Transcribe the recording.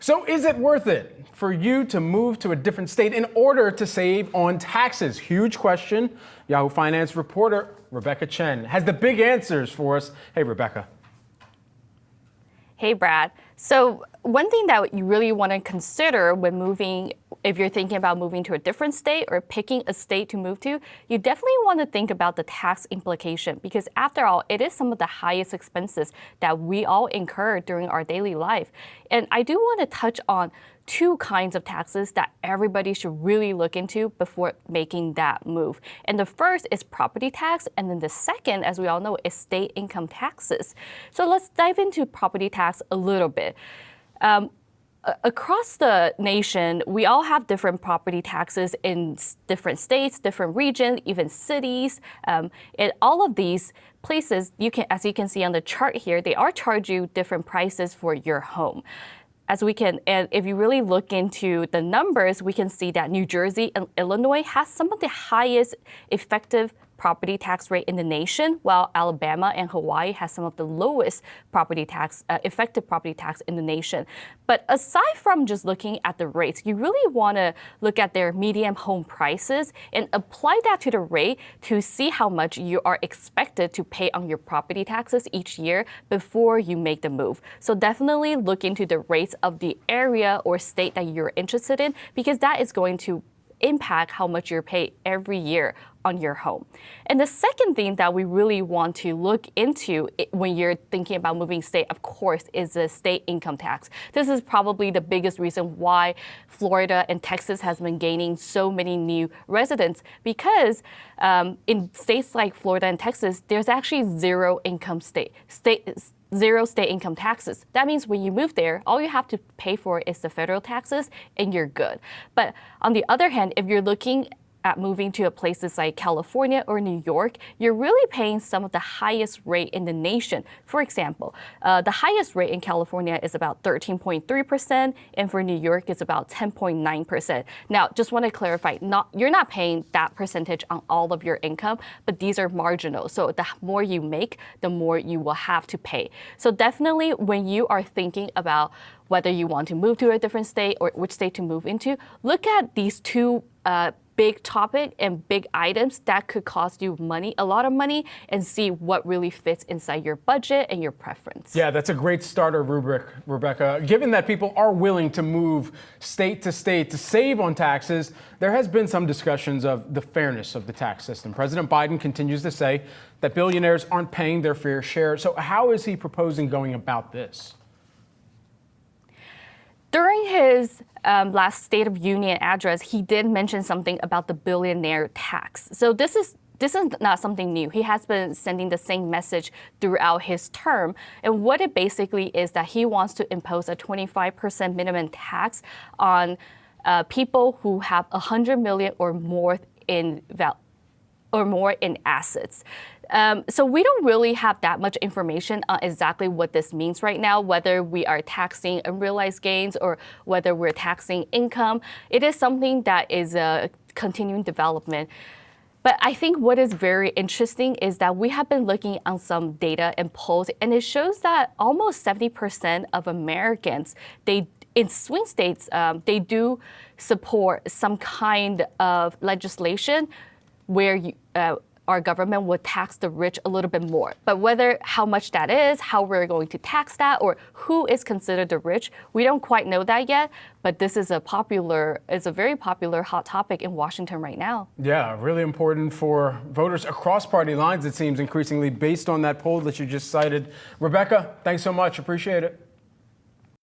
So is it worth it for you to move to a different state in order to save on taxes? Huge question. Yahoo Finance reporter Rebecca Chen has the big answers for us. Hey, Rebecca. Hey, Brad. So one thing that you really want to consider when moving, if you're thinking about moving to a different state or picking a state to move to, you definitely want to think about the tax implication, because after all, it is some of the highest expenses that we all incur during our daily life. And I do want to touch on two kinds of taxes that everybody should really look into before making that move. And the first is property tax, and then the second, as we all know, is state income taxes. So let's dive into property tax a little bit. Across the nation, we all have different property taxes in different states, different regions, even cities. And all of these places, as you can see on the chart here, they are charge you different prices for your home. And if you really look into the numbers, we can see that New Jersey and Illinois has some of the highest effective property tax rate in the nation, while Alabama and Hawaii has some of the lowest effective property tax in the nation. But aside from just looking at the rates, you really want to look at their median home prices and apply that to the rate to see how much you are expected to pay on your property taxes each year before you make the move. So definitely look into the rates of the area or state that you're interested in, because that is going to impact how much you're paid every year on your home. And the second thing that we really want to look into when you're thinking about moving state, of course, is the state income tax. This is probably the biggest reason why Florida and Texas has been gaining so many new residents, because in states like Florida and Texas, there's actually zero state income taxes. That means when you move there, all you have to pay for is the federal taxes and you're good. But on the other hand, if you're looking at moving to places like California or New York, you're really paying some of the highest rate in the nation. For example, the highest rate in California is about 13.3%, and for New York, it's about 10.9%. Now, just want to clarify, you're not paying that percentage on all of your income, but these are marginal. So the more you make, the more you will have to pay. So definitely, when you are thinking about whether you want to move to a different state or which state to move into, look at these two big topic and big items that could cost you money, a lot of money, and see what really fits inside your budget and your preference. Yeah, that's a great starter rubric, Rebecca. Given that people are willing to move state to save on taxes, there has been some discussions of the fairness of the tax system. President Biden continues to say that billionaires aren't paying their fair share. So how is he proposing going about this? During his last State of Union address, he did mention something about the billionaire tax. So this is not something new. He has been sending the same message throughout his term. And what it basically is that he wants to impose a 25% minimum tax on people who have 100 million or more in assets. So we don't really have that much information on exactly what this means right now, whether we are taxing unrealized gains or whether we're taxing income. It is something that is a continuing development. But I think what is very interesting is that we have been looking on some data and polls, and it shows that almost 70% of Americans, in swing states, they do support some kind of legislation where our government would tax the rich a little bit more. But how much that is, how we're going to tax that, or who is considered the rich, we don't quite know that yet. But this is it's a very popular hot topic in Washington right now. Yeah, really important for voters across party lines, it seems, increasingly based on that poll that you just cited. Rebecca, thanks so much. Appreciate it.